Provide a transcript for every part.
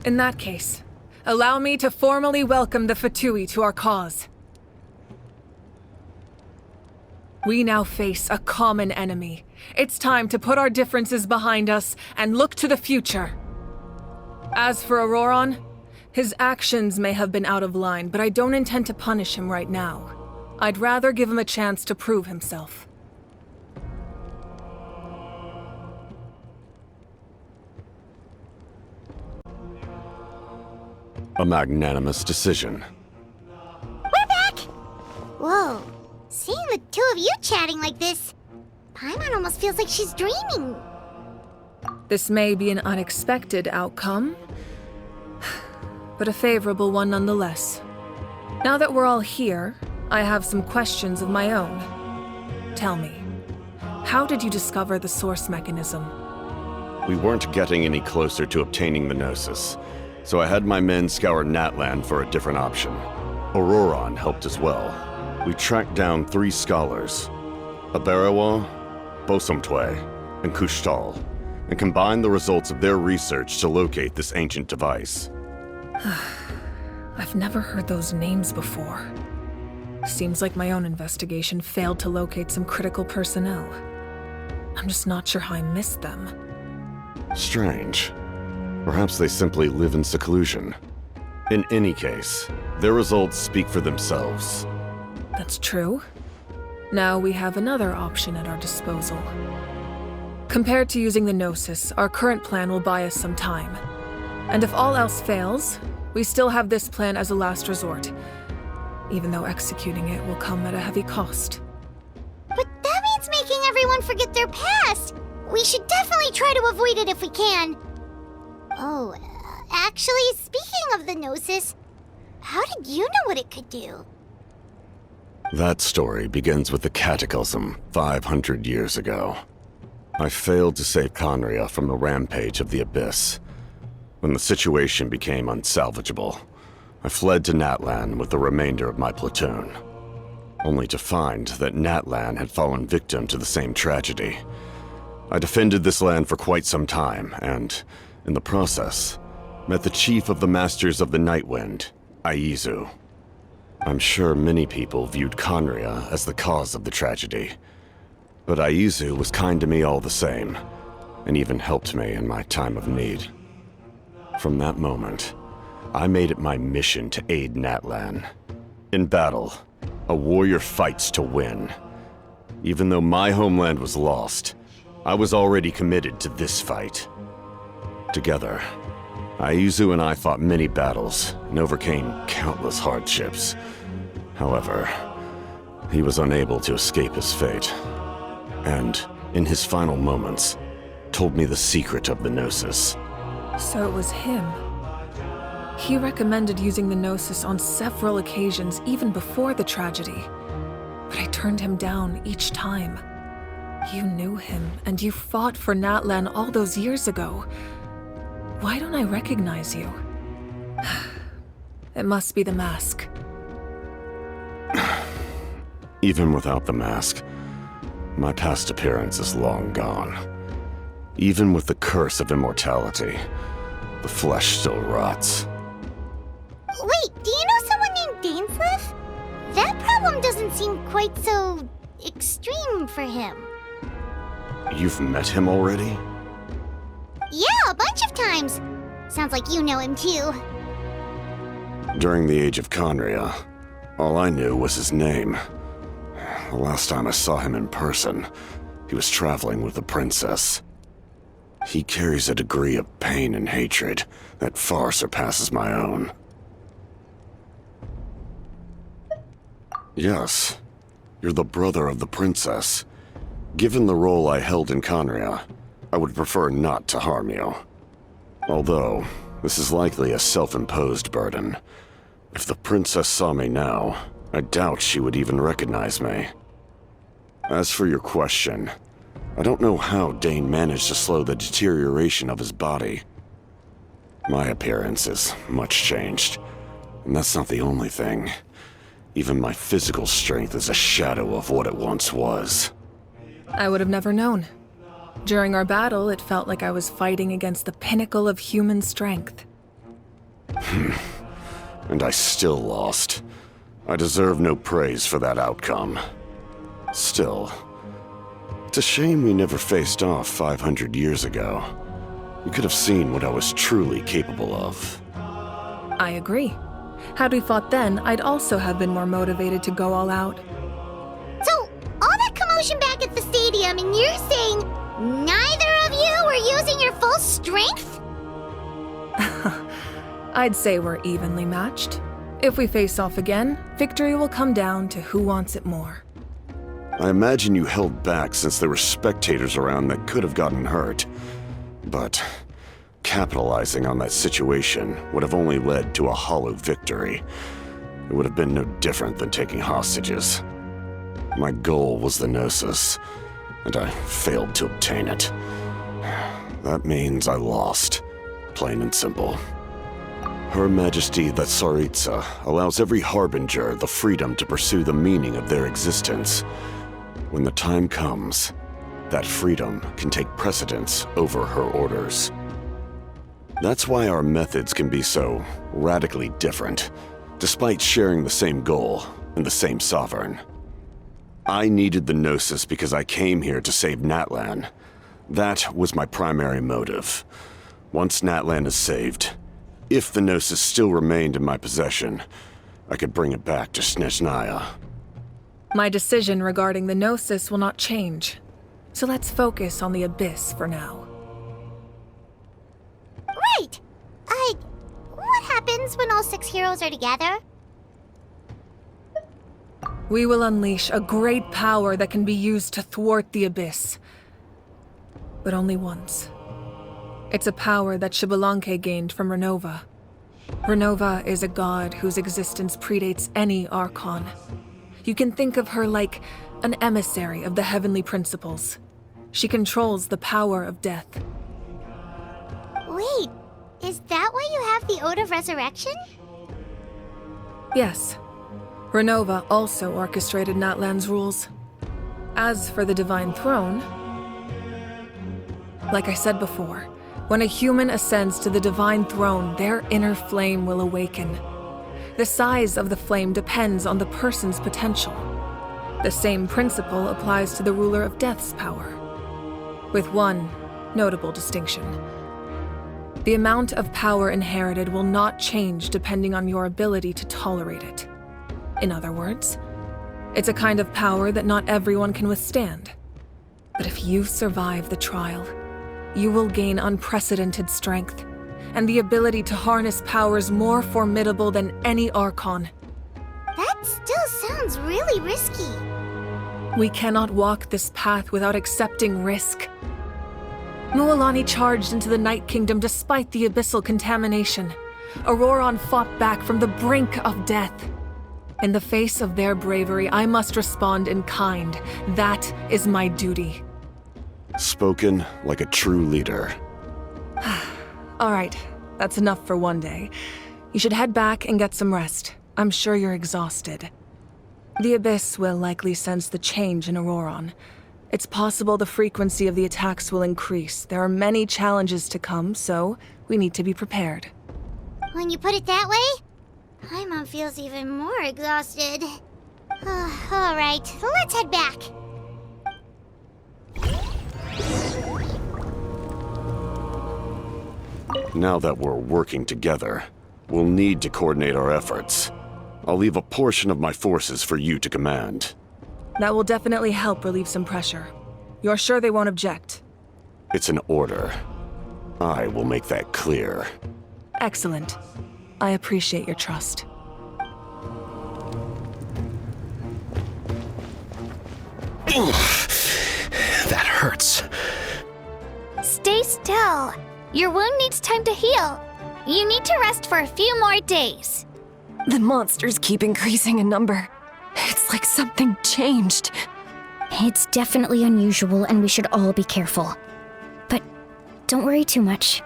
In that case, allow me to formally welcome the Fatui to our cause. We now face a common enemy. It's time to put our differences behind us and look to the future. As for Auroron, his actions may have been out of line, but I don't intend to punish him right now. I'd rather give him a chance to prove himself. A magnanimous decision. We're back! Whoa. Seeing the two of you chatting like this, Paimon almost feels like she's dreaming. This may be an unexpected outcome, but a favorable one nonetheless. Now that we're all here, I have some questions of my own. Tell me, how did you discover the source mechanism? We weren't getting any closer to obtaining the Gnosis, so I had my men scour Natlan for a different option. Auroron helped as well. We tracked down 3 scholars, Aberawa, Bosomtwe, and Kushtal, and combined the results of their research to locate this ancient device. I've never heard those names before. Seems like my own investigation failed to locate some critical personnel. I'm just not sure how I missed them. Strange. Perhaps they simply live in seclusion. In any case, their results speak for themselves. That's true. Now we have another option at our disposal. Compared to using the Gnosis, our current plan will buy us some time. And if all else fails, we still have this plan as a last resort, even though executing it will come at a heavy cost. But that means making everyone forget their past! We should definitely try to avoid it if we can. Oh, actually, speaking of the Gnosis, how did you know what it could do? That story begins with the Cataclysm 500 years ago. I failed to save Conria from the rampage of the Abyss. When the situation became unsalvageable, I fled to Natlan with the remainder of my platoon, only to find that Natlan had fallen victim to the same tragedy. I defended this land for quite some time, and, in the process, met the chief of the Masters of the Nightwind, Aizu. I'm sure many people viewed Conria as the cause of the tragedy, but Aizu was kind to me all the same, and even helped me in my time of need. From that moment, I made it my mission to aid Natlan. In battle, a warrior fights to win. Even though my homeland was lost, I was already committed to this fight. Together, Aizu and I fought many battles and overcame countless hardships. However, he was unable to escape his fate, and, in his final moments, told me the secret of the Gnosis. So it was him. He recommended using the Gnosis on several occasions, even before the tragedy. But I turned him down each time. You knew him, and you fought for Natlan all those years ago. Why don't I recognize you? It must be the mask. Even without the mask, my past appearance is long gone. Even with the curse of immortality, the flesh still rots. Wait, do you know someone named Dainsleif? That problem doesn't seem quite so extreme for him. You've met him already? Yeah, a bunch of times. Sounds like you know him too. During the age of Conria, all I knew was his name. The last time I saw him in person, he was traveling with the princess. He carries a degree of pain and hatred that far surpasses my own. Yes, you're the brother of the princess. Given the role I held in Conria, I would prefer not to harm you. Although, this is likely a self-imposed burden. If the princess saw me now, I doubt she would even recognize me. As for your question, I don't know how Dane managed to slow the deterioration of his body. My appearance is much changed, and that's not the only thing. Even my physical strength is a shadow of what it once was. I would have never known. During our battle, it felt like I was fighting against the pinnacle of human strength. And I still lost. I deserve no praise for that outcome. Still, it's a shame we never faced off 500 years ago. You could have seen what I was truly capable of. I agree. Had we fought then, I'd also have been more motivated to go all out. So, all that commotion back at the stadium, and you're saying neither of you were using your full strength? I'd say we're evenly matched. If we face off again, victory will come down to who wants it more. I imagine you held back since there were spectators around that could have gotten hurt. But capitalizing on that situation would have only led to a hollow victory. It would have been no different than taking hostages. My goal was the Gnosis, and I failed to obtain it. That means I lost, plain and simple. Her Majesty the Tsaritsa allows every Harbinger the freedom to pursue the meaning of their existence. When the time comes, that freedom can take precedence over her orders. That's why our methods can be so radically different, despite sharing the same goal and the same sovereign. I needed the Gnosis because I came here to save Natlan. That was my primary motive. Once Natlan is saved, if the Gnosis still remained in my possession, I could bring it back to Snezhnaya. My decision regarding the Gnosis will not change. So let's focus on the Abyss for now. Right! What happens when all 6 heroes are together? We will unleash a great power that can be used to thwart the Abyss. But only once. It's a power that Xbalanque gained from Renova. Renova is a god whose existence predates any Archon. You can think of her like an emissary of the heavenly principles. She controls the power of death. Wait, is that why you have the Ode of Resurrection? Yes. Renova also orchestrated Natlan's rules. As for the Divine Throne, like I said before, when a human ascends to the Divine Throne, their inner flame will awaken. The size of the flame depends on the person's potential. The same principle applies to the ruler of Death's power, with one notable distinction. The amount of power inherited will not change depending on your ability to tolerate it. In other words, it's a kind of power that not everyone can withstand. But if you survive the trial, you will gain unprecedented strength, and the ability to harness powers more formidable than any Archon. That still sounds really risky. We cannot walk this path without accepting risk. Mualani charged into the Night Kingdom despite the abyssal contamination. Auroron fought back from the brink of death. In the face of their bravery, I must respond in kind. That is my duty. Spoken like a true leader. All right, that's enough for one day. You should head back and get some rest. I'm sure you're exhausted. The Abyss will likely sense the change in Auroron. It's possible the frequency of the attacks will increase. There are many challenges to come, so we need to be prepared. When you put it that way, Paimon feels even more exhausted. All right, let's head back. Now that we're working together, we'll need to coordinate our efforts. I'll leave a portion of my forces for you to command. That will definitely help relieve some pressure. You're sure they won't object? It's an order. I will make that clear. Excellent. I appreciate your trust. That hurts. Stay still. Your wound needs time to heal. You need to rest for a few more days. The monsters keep increasing in number. It's like something changed. It's definitely unusual and we should all be careful. But don't worry too much.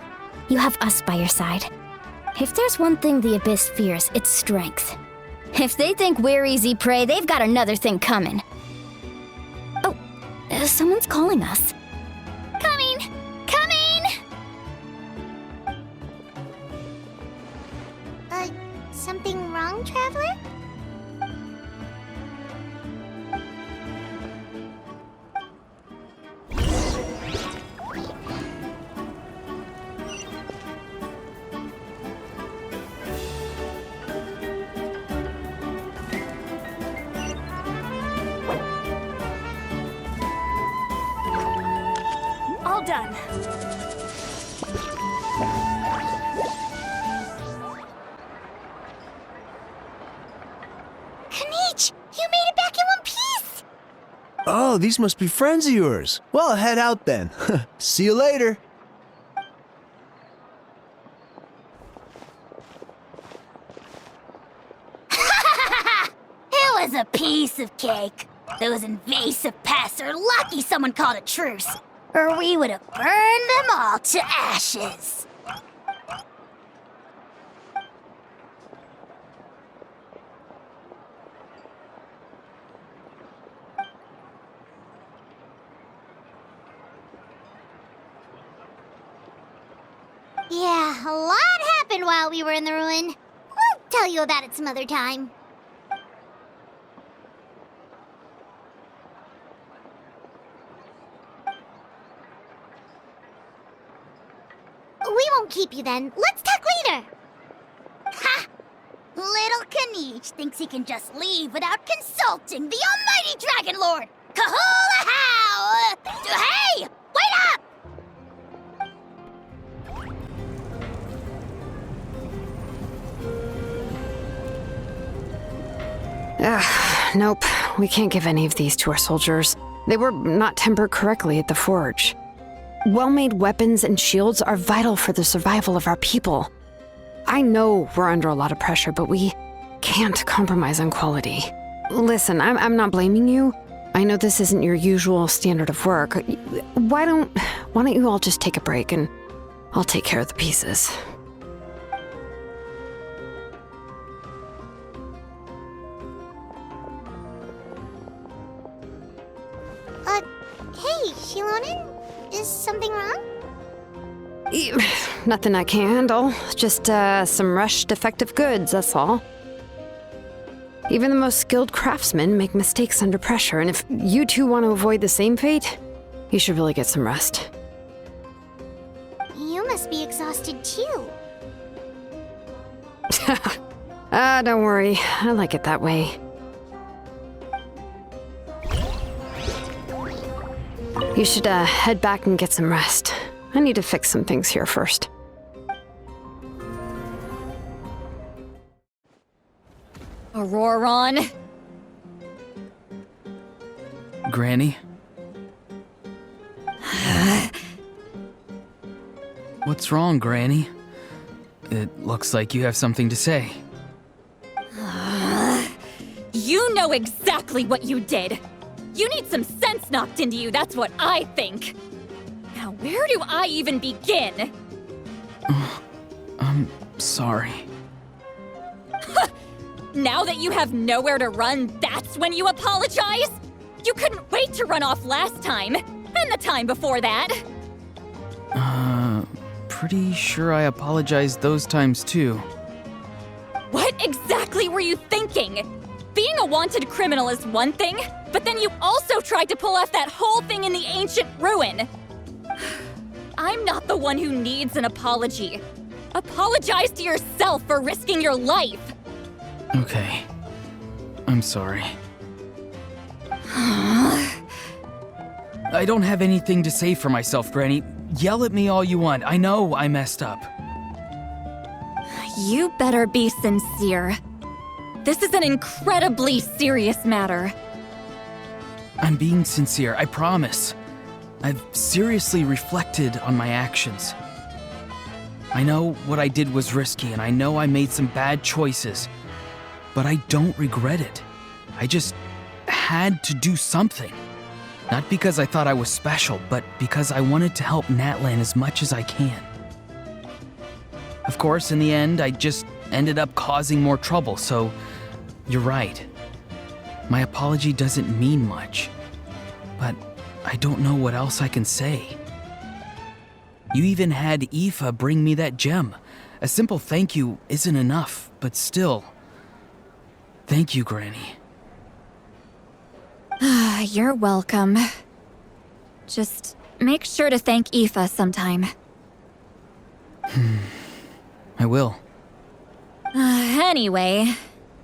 You have us by your side. If there's one thing the Abyss fears, it's strength. If they think we're easy prey, they've got another thing coming. Oh, someone's calling us. Coming! Coming! Something wrong, Traveler? All done. Kanich, you made it back in one piece! Oh, these must be friends of yours. Well, head out then. See you later. It was a piece of cake. Those invasive pests are lucky someone called a truce, or we would have burned them all to ashes. Yeah, a lot happened while we were in the ruin. We'll tell you about it some other time. We won't keep you then. Let's talk later. Ha! Little Kanich thinks he can just leave without consulting the almighty Dragon Lord. Kahula how! Hey! Wait up! Nope. We can't give any of these to our soldiers. They were not tempered correctly at the forge. Well-made weapons and shields are vital for the survival of our people. I know we're under a lot of pressure, but we can't compromise on quality. Listen, I'm not blaming you. I know this isn't your usual standard of work. Why don't you all just take a break and I'll take care of the pieces. Hey, Shilonin? Is something wrong? Nothing I can handle. Just some rushed defective goods, that's all. Even the most skilled craftsmen make mistakes under pressure, and if you two want to avoid the same fate, you should really get some rest. You must be exhausted too. Don't worry. I like it that way. You should head back and get some rest. I need to fix some things here first. Auroron! Granny? What's wrong, Granny? It looks like you have something to say. You know exactly what you did! You need some sense knocked into you, that's what I think! Now, where do I even begin? I'm sorry. Now that you have nowhere to run, that's when you apologize? You couldn't wait to run off last time, and the time before that. Pretty sure I apologized those times too. What exactly were you thinking? Being a wanted criminal is one thing, but then you also tried to pull off that whole thing in the ancient ruin. I'm not the one who needs an apology. Apologize to yourself for risking your life. Okay. I'm sorry. I don't have anything to say for myself, Granny. Yell at me all you want. I know I messed up. You better be sincere. This is an incredibly serious matter. I'm being sincere, I promise. I've seriously reflected on my actions. I know what I did was risky, and I know I made some bad choices, but I don't regret it. I just had to do something. Not because I thought I was special, but because I wanted to help Natlan as much as I can. Of course, in the end, I just ended up causing more trouble, so you're right. My apology doesn't mean much, but I don't know what else I can say. You even had Aoife bring me that gem. A simple thank you isn't enough, but still. Thank you, Granny. You're welcome. Just make sure to thank Aoife sometime. I will. Anyway,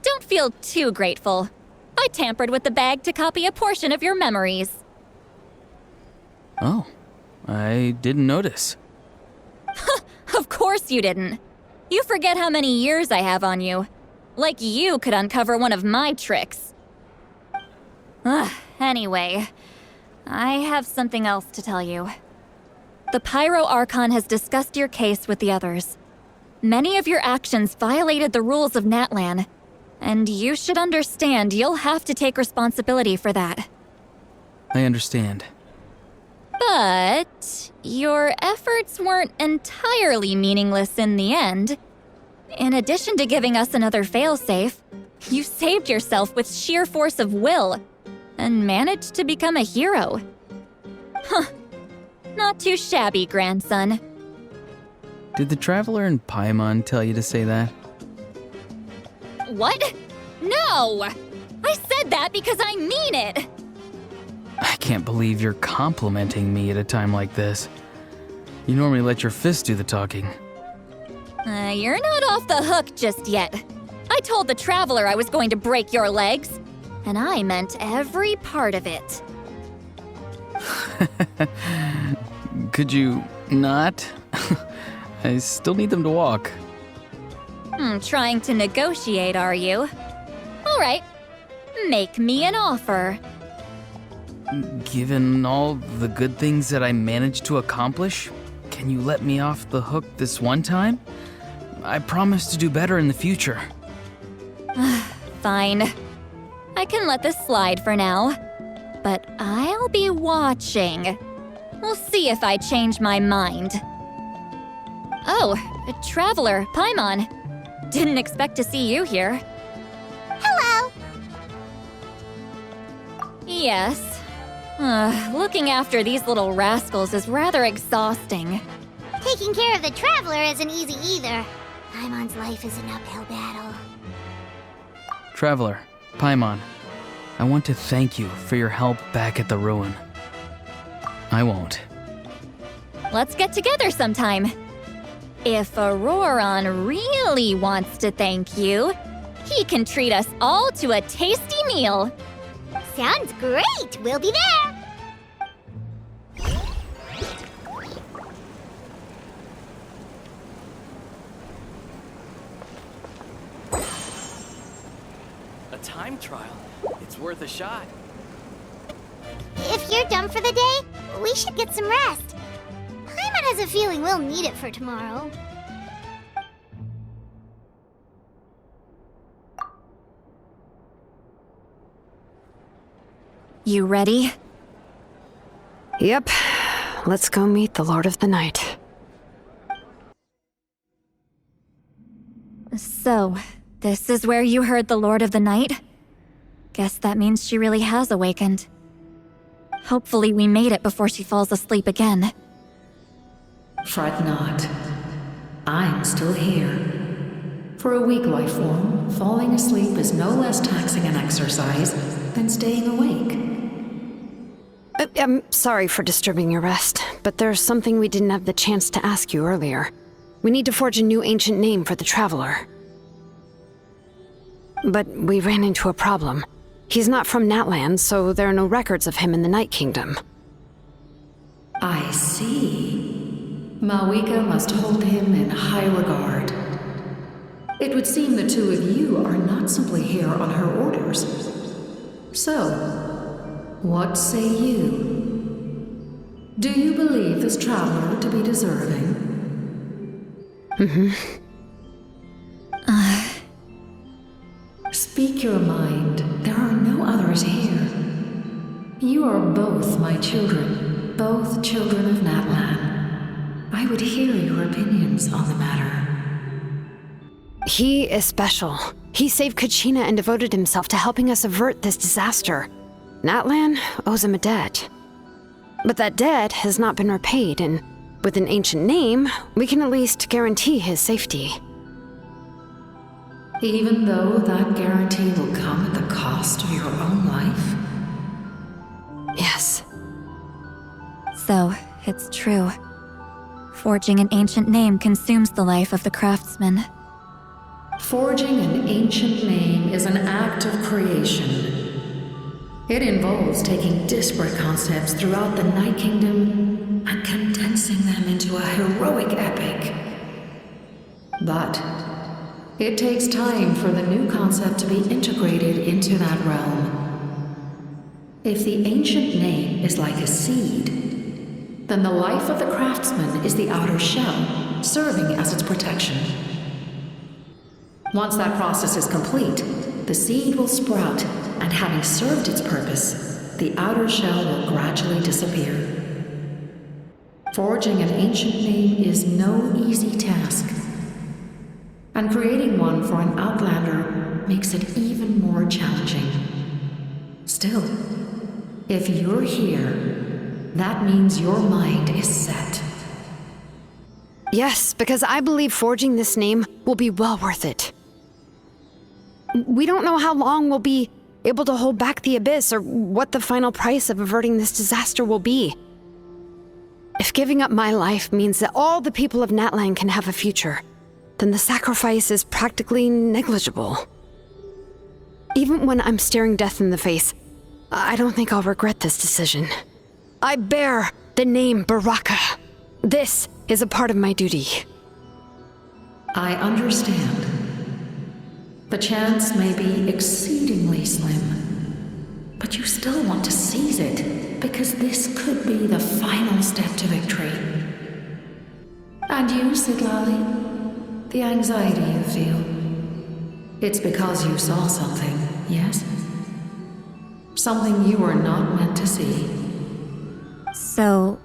don't feel too grateful. I tampered with the bag to copy a portion of your memories. Oh, I didn't notice. Of course you didn't. You forget how many years I have on you. Like you could uncover one of my tricks. Anyway, I have something else to tell you. The Pyro Archon has discussed your case with the others. Many of your actions violated the rules of Natlan, and you should understand you'll have to take responsibility for that. I understand. But your efforts weren't entirely meaningless in the end. In addition to giving us another failsafe, you saved yourself with sheer force of will and managed to become a hero. Huh. Not too shabby, grandson. Did the Traveler in Paimon tell you to say that? What? No! I said that because I mean it! I can't believe you're complimenting me at a time like this. You normally let your fist do the talking. You're not off the hook just yet. I told the Traveler I was going to break your legs, and I meant every part of it. Could you not? I still need them to walk. Trying to negotiate, are you? All right, make me an offer. Given all the good things that I managed to accomplish, can you let me off the hook this one time? I promise to do better in the future. Fine. I can let this slide for now. But I'll be watching. We'll see if I change my mind. Oh, Traveler, Paimon. Didn't expect to see you here. Hello! Yes. Looking after these little rascals is rather exhausting. Taking care of the Traveler isn't easy either. Paimon's life is an uphill battle. Traveler, Paimon, I want to thank you for your help back at the ruin. I won't. Let's get together sometime. If Auroron really wants to thank you, he can treat us all to a tasty meal. Sounds great! We'll be there! A time trial. It's worth a shot. If you're done for the day, we should get some rest. Paimon has a feeling we'll need it for tomorrow. You ready? Yep. Let's go meet the Lord of the Night. So, this is where you heard the Lord of the Night? Guess that means she really has awakened. Hopefully we made it before she falls asleep again. Fret not. I'm still here. For a weak life form, falling asleep is no less taxing an exercise than staying awake. I'm sorry for disturbing your rest, but there's something we didn't have the chance to ask you earlier. We need to forge a new ancient name for the Traveler. But we ran into a problem. He's not from Natlan, so there are no records of him in the Night Kingdom. I see. Malwika must hold him in high regard. It would seem the two of you are not simply here on her orders. So, what say you? Do you believe this traveler to be deserving? Speak your mind. There are no others here. You are both my children, both children of Natlan. I would hear your opinions on the matter. He is special. He saved Kachina and devoted himself to helping us avert this disaster. Natlan owes him a debt. But that debt has not been repaid, and with an ancient name, we can at least guarantee his safety. Even though that guarantee will come at the cost of your own life? Yes. So, it's true. Forging an ancient name consumes the life of the craftsman. Forging an ancient name is an act of creation. It involves taking disparate concepts throughout the Night Kingdom and condensing them into a heroic epic. But it takes time for the new concept to be integrated into that realm. If the ancient name is like a seed, then the life of the craftsman is the outer shell, serving as its protection. Once that process is complete, the seed will sprout, and having served its purpose, the outer shell will gradually disappear. Forging an ancient name is no easy task, and creating one for an outlander makes it even more challenging. Still, if you're here, that means your mind is set. Yes, because I believe forging this name will be well worth it. We don't know how long we'll be able to hold back the Abyss or what the final price of averting this disaster will be. If giving up my life means that all the people of Natlan can have a future, then the sacrifice is practically negligible. Even when I'm staring death in the face, I don't think I'll regret this decision. I bear the name Baraka. This is a part of my duty. I understand. The chance may be exceedingly slim, but you still want to seize it, because this could be the final step to victory. And you, Sidlali, the anxiety you feel, it's because you saw something, yes? Something you were not meant to see. So,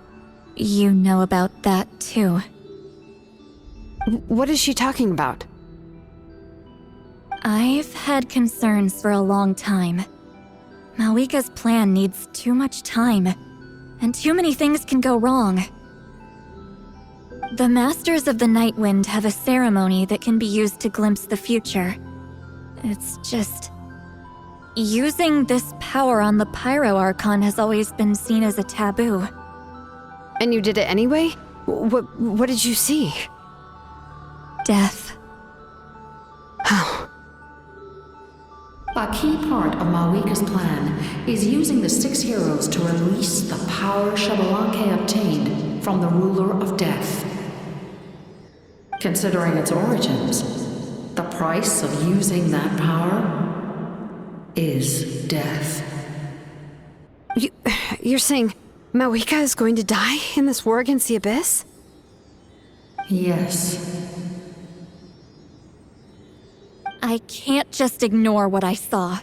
you know about that too? What is she talking about? I've had concerns for a long time. Malika's plan needs too much time, and too many things can go wrong. The Masters of the Night Wind have a ceremony that can be used to glimpse the future. It's just... using this power on the Pyro Archon has always been seen as a taboo. And you did it anyway? What did you see? Death. How? A key part of Malika's plan is using the 6 heroes to release the power Xbalanque obtained from the ruler of death. Considering its origins, the price of using that power is death. You're saying Malika is going to die in this war against the Abyss? Yes. I can't just ignore what I saw.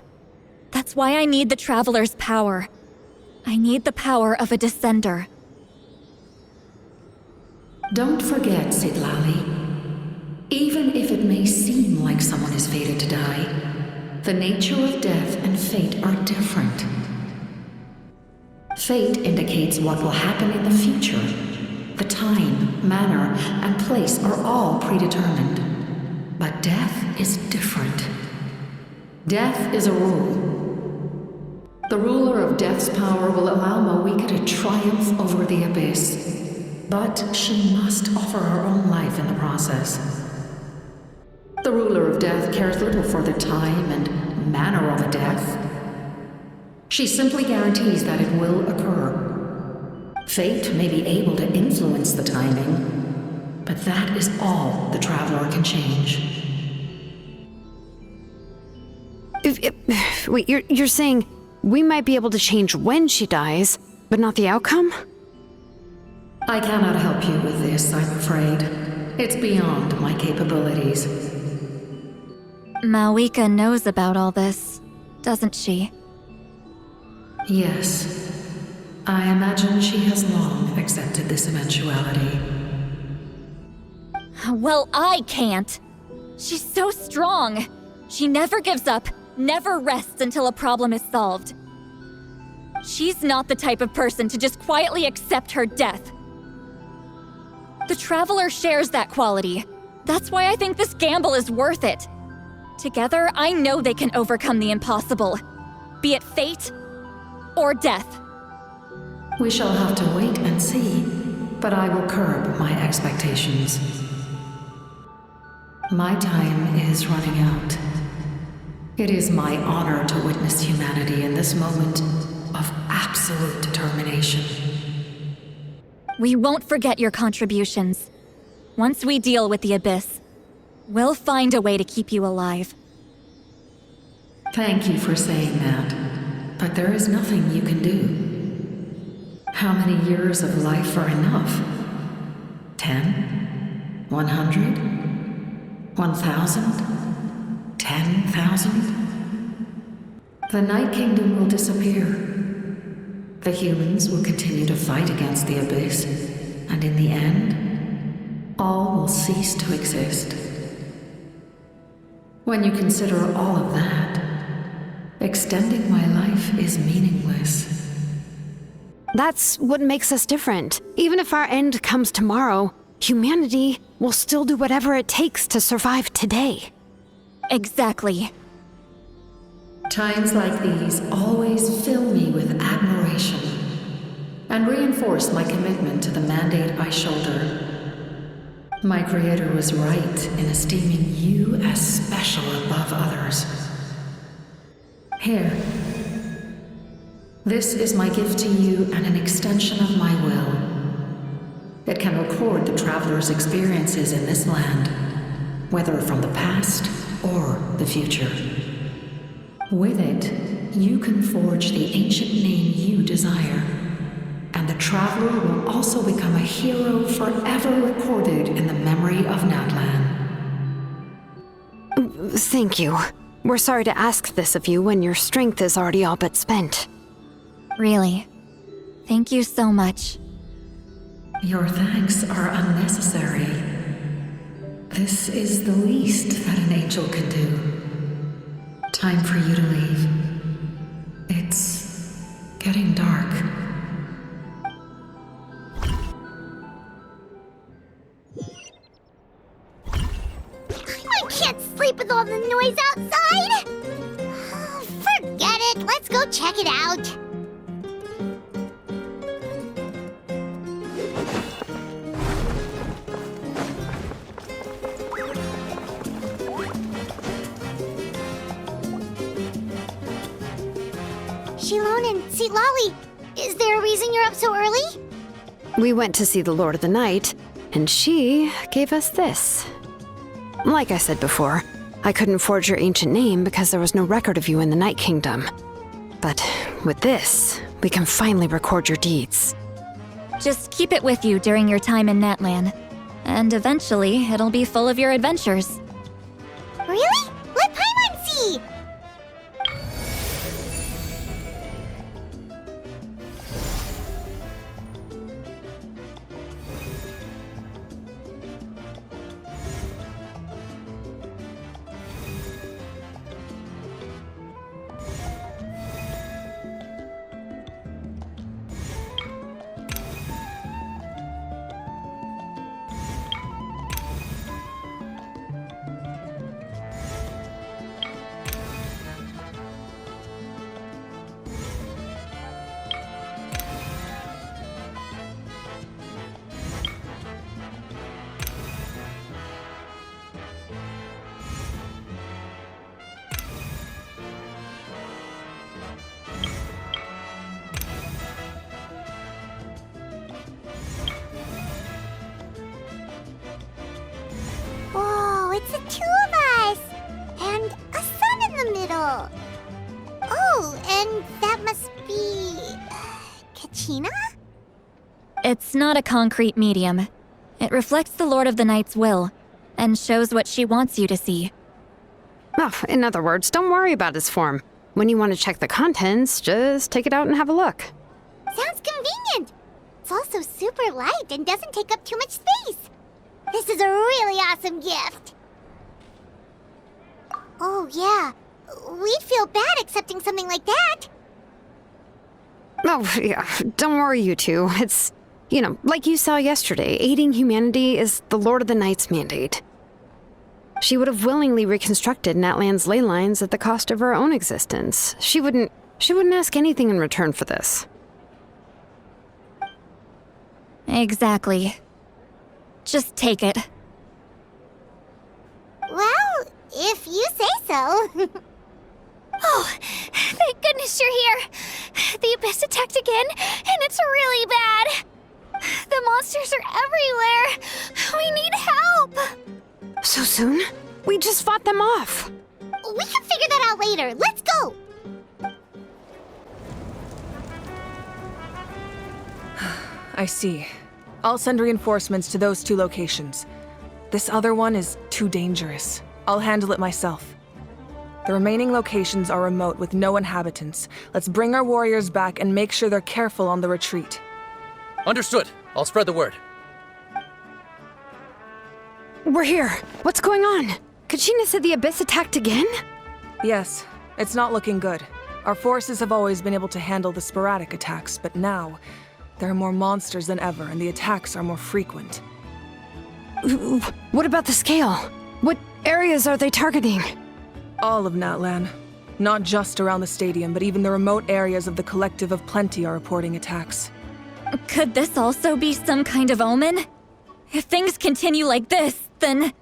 That's why I need the Traveler's power. I need the power of a Descender. Don't forget, Sidlali. Even if it may seem like someone is fated to die, the nature of death and fate are different. Fate indicates what will happen in the future. The time, manner, and place are all predetermined. But death is different. Death is a rule. The ruler of death's power will allow Malika to triumph over the Abyss, but she must offer her own life in the process. The ruler of death cares little for the time and manner of a death. She simply guarantees that it will occur. Fate may be able to influence the timing, but that is all the Traveler can change. Wait, you're saying we might be able to change when she dies, but not the outcome? I cannot help you with this, I'm afraid. It's beyond my capabilities. Malika knows about all this, doesn't she? Yes. I imagine she has long accepted this eventuality. Well, I can't. She's so strong. She never gives up, never rests until a problem is solved. She's not the type of person to just quietly accept her death. The Traveler shares that quality. That's why I think this gamble is worth it. Together, I know they can overcome the impossible. Be it fate or death. We shall have to wait and see, but I will curb my expectations. My time is running out. It is my honor to witness humanity in this moment of absolute determination. We won't forget your contributions. Once we deal with the Abyss, we'll find a way to keep you alive. Thank you for saying that, but there is nothing you can do. How many years of life are enough? 10? 100? 1,000? 10,000? The Night Kingdom will disappear. The humans will continue to fight against the Abyss, and in the end, all will cease to exist. When you consider all of that, extending my life is meaningless. That's what makes us different. Even if our end comes tomorrow, humanity will still do whatever it takes to survive today. Exactly. Times like these always fill me with admiration and reinforce my commitment to the mandate I shoulder. My creator was right in esteeming you as special above others. Here. This is my gift to you and an extension of my will. It can record the traveler's experiences in this land, whether from the past or the future. With it, you can forge the ancient name you desire, and the traveler will also become a hero forever recorded in the memory of Natlan. Thank you. We're sorry to ask this of you when your strength is already all but spent. Really. Thank you so much. Your thanks are unnecessary. This is the least that an angel can do. Time for you to leave. It's getting dark. I can't sleep with all the noise outside! Forget it, let's go check it out. Shilon and Lolly, is there a reason you're up so early? We went to see the Lord of the Night, and she gave us this. Like I said before, I couldn't forge your ancient name because there was no record of you in the Night Kingdom. But with this, we can finally record your deeds. Just keep it with you during your time in Natlan, and eventually it'll be full of your adventures. Really? Let Paimon see! It's the two of us! And a sun in the middle! Oh, and that must be... Kachina? It's not a concrete medium. It reflects the Lord of the Night's will, and shows what she wants you to see. Oh, in other words, don't worry about its form. When you want to check the contents, just take it out and have a look. Sounds convenient! It's also super light and doesn't take up too much space. This is a really awesome gift! Oh, yeah. We'd feel bad accepting something like that. Oh, yeah. Don't worry, you two. It's, like you saw yesterday, aiding humanity is the Lord of the Night's mandate. She would have willingly reconstructed Natlan's ley lines at the cost of her own existence. She wouldn't ask anything in return for this. Exactly. Just take it. Well, if you say so. Oh, thank goodness you're here. The Abyss attacked again, and it's really bad. The monsters are everywhere. We need help. So soon? We just fought them off. We can figure that out later. Let's go! I see. I'll send reinforcements to those 2 locations. This other one is too dangerous. I'll handle it myself. The remaining locations are remote with no inhabitants. Let's bring our warriors back and make sure they're careful on the retreat. Understood. I'll spread the word. We're here. What's going on? Kachina said the Abyss attacked again? Yes, it's not looking good. Our forces have always been able to handle the sporadic attacks, but now there are more monsters than ever, and the attacks are more frequent. What about the scale? What areas are they targeting? All of Natlan. Not just around the stadium, but even the remote areas of the Collective of Plenty are reporting attacks. Could this also be some kind of omen? If things continue like this, then...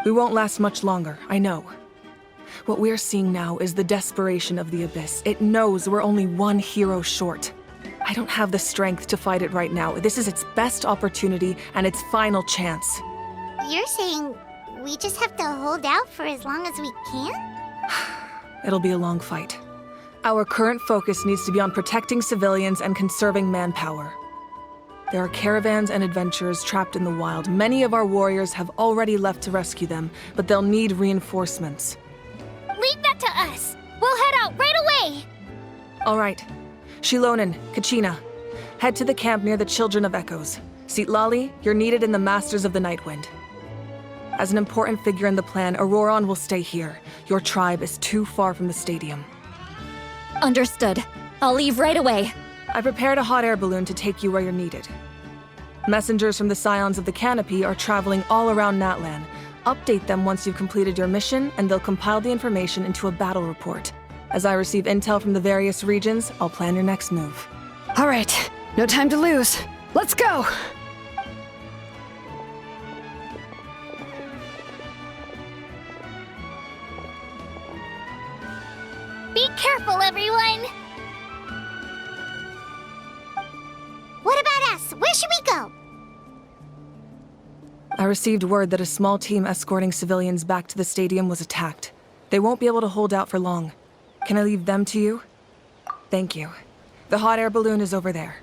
We won't last much longer, I know. What we're seeing now is the desperation of the Abyss. It knows we're only one hero short. I don't have the strength to fight it right now. This is its best opportunity and its final chance. You're saying we just have to hold out for as long as we can? It'll be a long fight. Our current focus needs to be on protecting civilians and conserving manpower. There are caravans and adventurers trapped in the wild. Many of our warriors have already left to rescue them, but they'll need reinforcements. Leave that to us. We'll head out right away. All right. Shilonen, Kachina, head to the camp near the Children of Echoes. Sitlali, you're needed in the Masters of the Nightwind. As an important figure in the plan, Auroron will stay here. Your tribe is too far from the stadium. Understood. I'll leave right away. I prepared a hot air balloon to take you where you're needed. Messengers from the Scions of the Canopy are traveling all around Natlan. Update them once you've completed your mission, and they'll compile the information into a battle report. As I receive intel from the various regions, I'll plan your next move. All right, no time to lose. Let's go! Be careful, everyone! What about us? Where should we go? I received word that a small team escorting civilians back to the stadium was attacked. They won't be able to hold out for long. Can I leave them to you? Thank you. The hot air balloon is over there.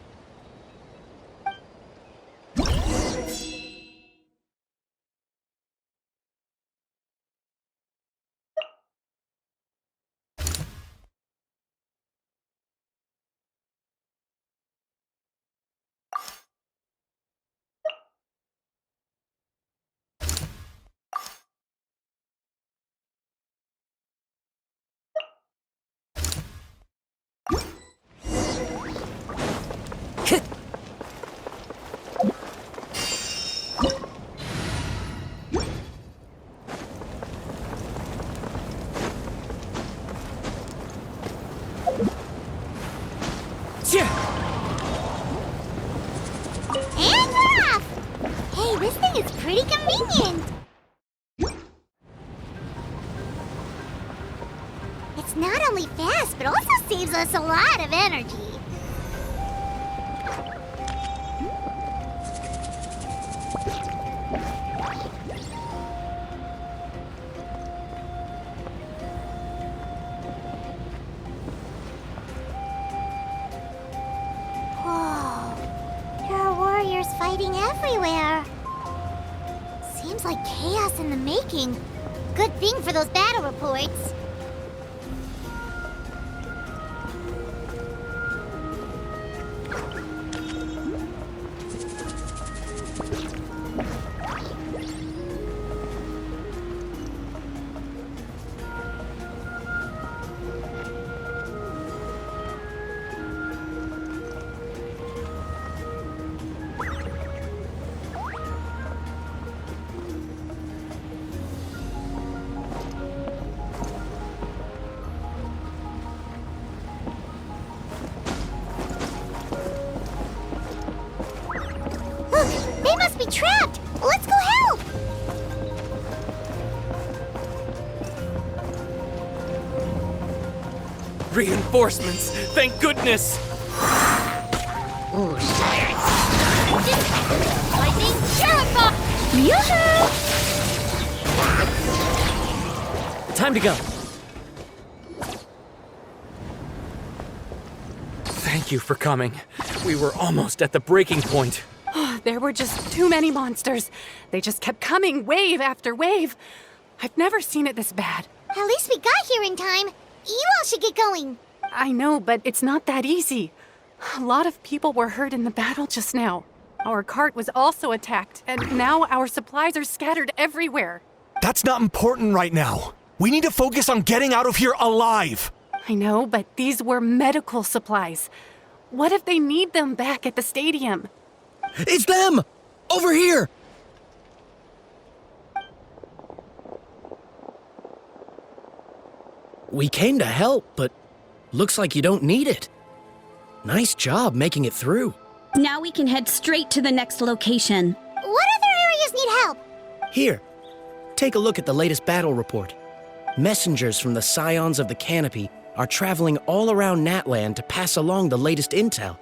And off! Hey, this thing is pretty convenient. It's not only fast, but also saves us a lot of energy. Fighting everywhere. Seems like chaos in the making. Good thing for those battle reports. Reinforcements! Thank goodness! Lightning Sheriff! Time to go. Thank you for coming. We were almost at the breaking point. There were just too many monsters. They just kept coming, wave after wave. I've never seen it this bad. At least we got here in time. You all should get going. I know, but it's not that easy. A lot of people were hurt in the battle just now. Our cart was also attacked, and now our supplies are scattered everywhere. That's not important right now. We need to focus on getting out of here alive. I know, but these were medical supplies. What if they need them back at the stadium? It's them! Over here! We came to help, but looks like you don't need it. Nice job making it through. Now we can head straight to the next location. What other areas need help? Here, take a look at the latest battle report. Messengers from the Scions of the Canopy are traveling all around Natland to pass along the latest intel.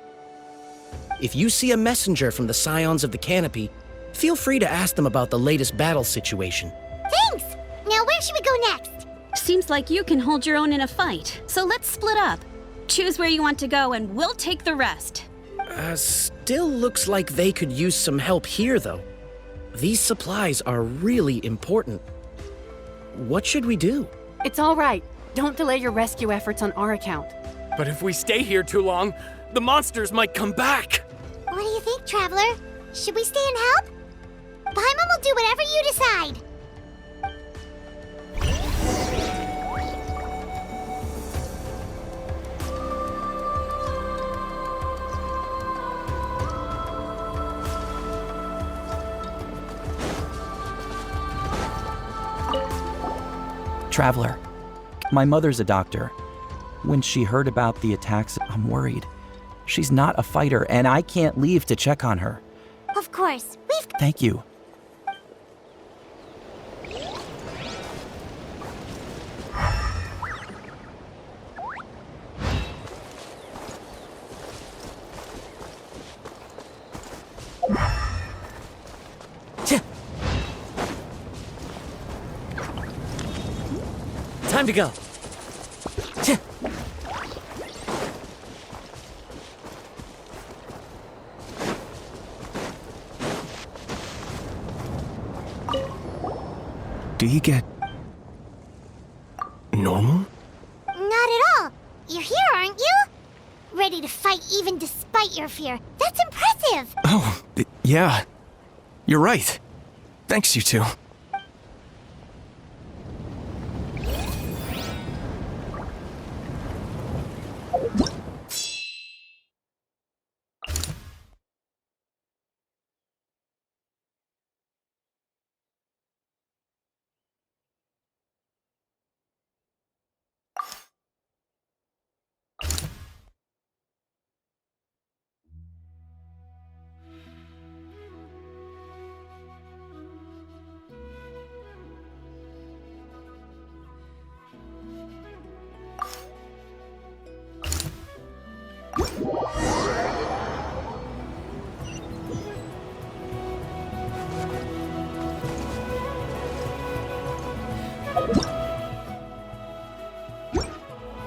If you see a messenger from the Scions of the Canopy, feel free to ask them about the latest battle situation. Thanks! Now where should we go next? Seems like you can hold your own in a fight, so let's split up. Choose where you want to go and we'll take the rest. Still looks like they could use some help here, though. These supplies are really important. What should we do? It's all right. Don't delay your rescue efforts on our account. But if we stay here too long, the monsters might come back. What do you think, Traveler? Should we stay and help? Paimon will do whatever you decide. Traveler, my mother's a doctor. When she heard about the attacks, I'm worried. She's not a fighter, and I can't leave to check on her. Of course, Thank you. Time to go. Do you get normal? Not at all. You're here, aren't you? Ready to fight even despite your fear. That's impressive. Oh, yeah. You're right. Thanks, you two.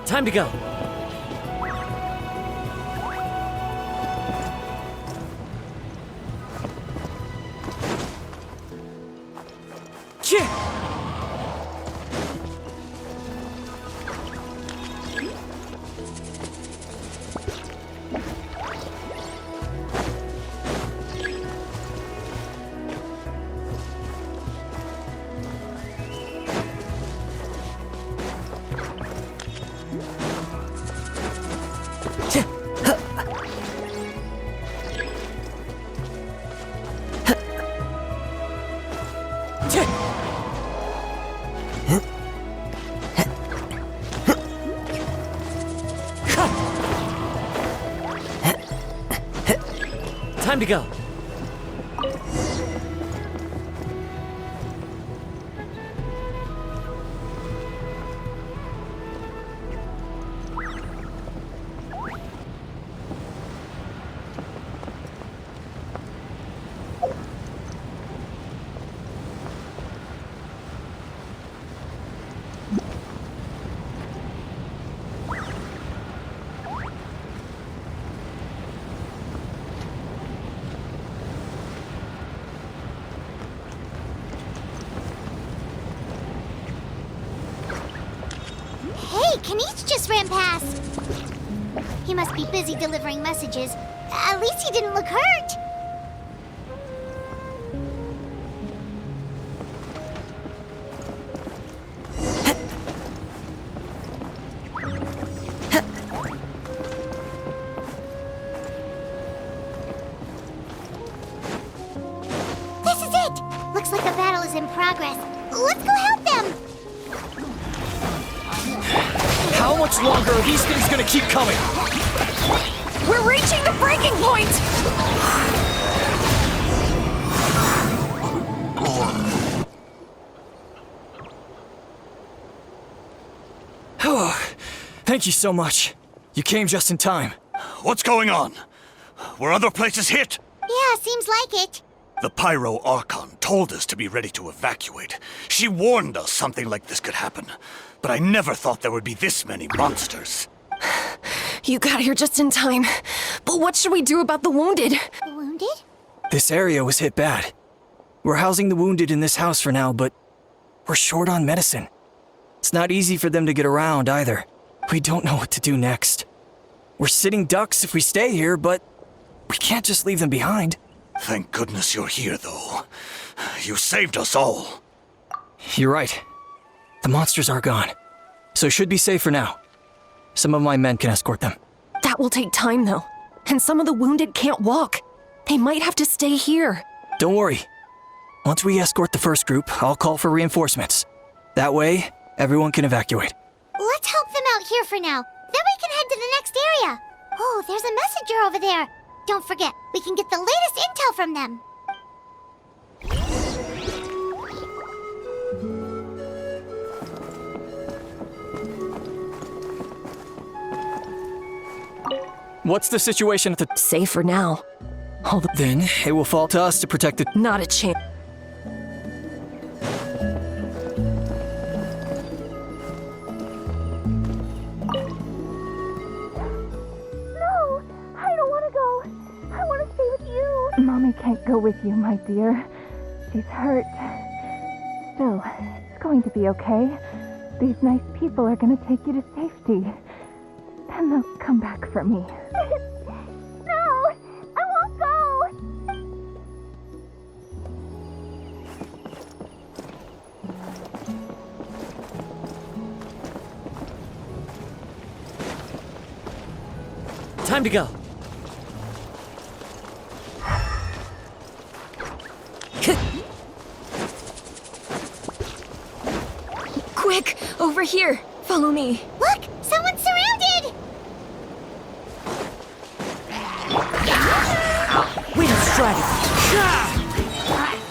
Time to go. Time to go. Hey, Kanish just ran past. He must be busy delivering messages. At least he didn't look hurt. This is it! Looks like the battle is in progress. Let's go help them! How much longer are these things gonna keep coming? We're reaching the breaking point! Thank you so much. You came just in time. What's going on? Were other places hit? Yeah, seems like it. The Pyro Archon told us to be ready to evacuate. She warned us something like this could happen. But I never thought there would be this many monsters. You got here just in time. But what should we do about the wounded? The wounded? This area was hit bad. We're housing the wounded in this house for now, but we're short on medicine. It's not easy for them to get around either. We don't know what to do next. We're sitting ducks if we stay here, but we can't just leave them behind. Thank goodness you're here, though. You saved us all. You're right. The monsters are gone, so it should be safe for now. Some of my men can escort them. That will take time, though. And some of the wounded can't walk. They might have to stay here. Don't worry. Once we escort the first group, I'll call for reinforcements. That way, everyone can evacuate. Let's help them out here for now. Then we can head to the next area. Oh, there's a messenger over there. Don't forget, we can get the latest intel from them. What's the situation at the... Safe for now. Then it will fall to us to protect the... Not a chance. Mommy can't go with you, my dear. She's hurt. Still, it's going to be okay. These nice people are going to take you to safety. Then they'll come back for me. No! I won't go! Time to go. Quick! Over here! Follow me! Look! Someone's surrounded! Wait a strategy!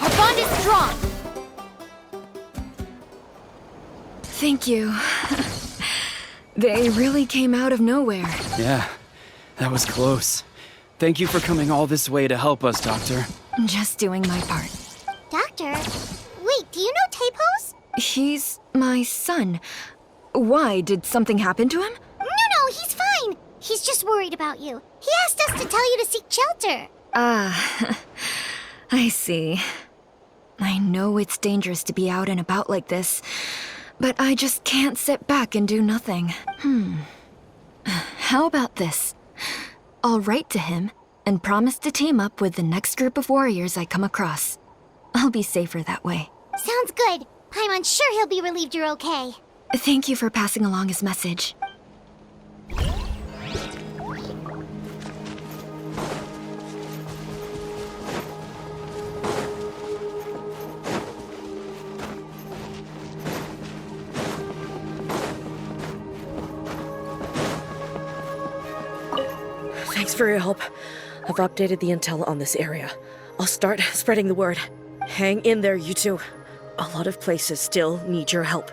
Our bond is strong! Thank you. They really came out of nowhere. Yeah, that was close. Thank you for coming all this way to help us, Doctor. Just doing my part. Doctor? Wait, do you know Tapos? He's my son. Why? Did something happen to him? No, he's fine. He's just worried about you. He asked us to tell you to seek shelter. Ah, I see. I know it's dangerous to be out and about like this, but I just can't sit back and do nothing. How about this? I'll write to him and promise to team up with the next group of warriors I come across. I'll be safer that way. Sounds good. I'm sure he'll be relieved you're okay. Thank you for passing along his message. Thanks for your help. I've updated the intel on this area. I'll start spreading the word. Hang in there, you two. A lot of places still need your help.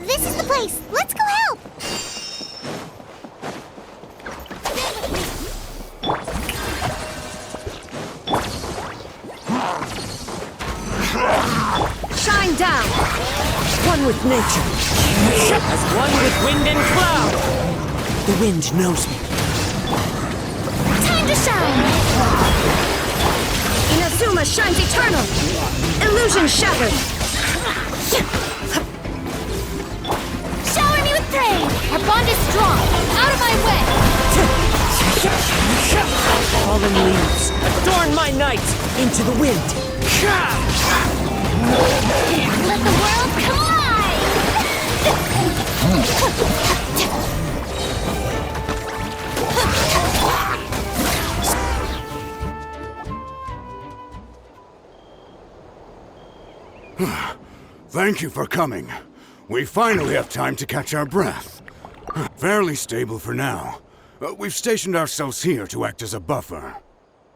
This is the place. Let's go help. Shine down! One with nature. As one with wind and cloud. The wind knows me. Time to shine! Inazuma shines eternal! Illusion shattered! Shower me with praise! Our bond is strong! Out of my way! Fallen leaves, adorn my night! Into the wind! Let the world collide! Thank you for coming. We finally have time to catch our breath. Fairly stable for now. We've stationed ourselves here to act as a buffer.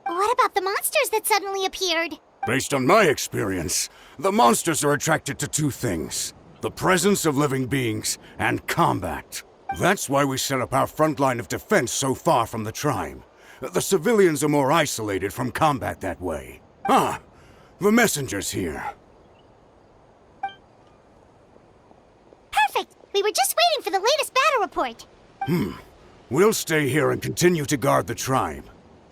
What about the monsters that suddenly appeared? Based on my experience, the monsters are attracted to two things: the presence of living beings and combat. That's why we set up our front line of defense so far from the tribe. The civilians are more isolated from combat that way. Ah, the messenger's here. Perfect! We were just waiting for the latest battle report. We'll stay here and continue to guard the tribe.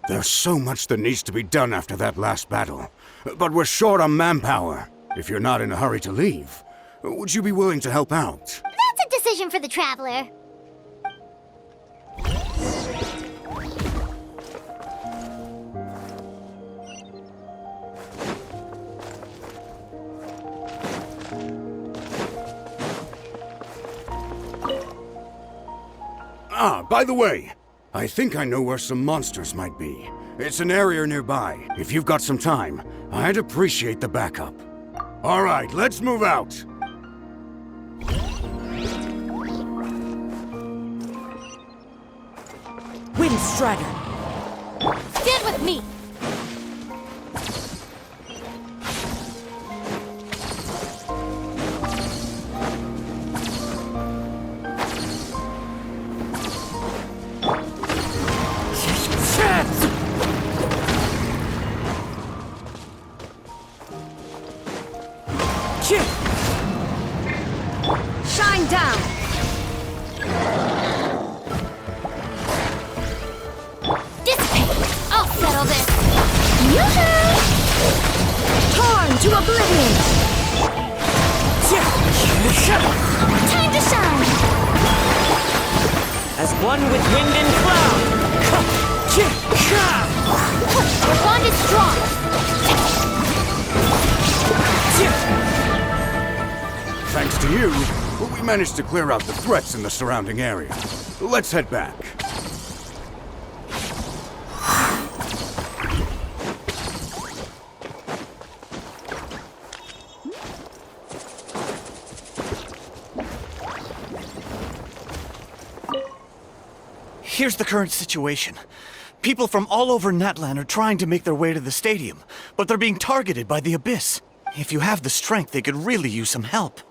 There's so much that needs to be done after that last battle. But we're short on manpower. If you're not in a hurry to leave, would you be willing to help out? That's a decision for the Traveler. Ah, by the way, I think I know where some monsters might be. It's an area nearby. If you've got some time, I'd appreciate the backup. All right, let's move out. Wind Strider! Stand with me! Shine down! Dissipate! I'll settle this! Yoo-hoo! Torn to oblivion! Time to shine! As one with wind and cloud! Our bond is strong! Thanks to you, we managed to clear out the threats in the surrounding area. Let's head back. Here's the current situation. People from all over Natlan are trying to make their way to the stadium, but they're being targeted by the Abyss. If you have the strength, they could really use some help.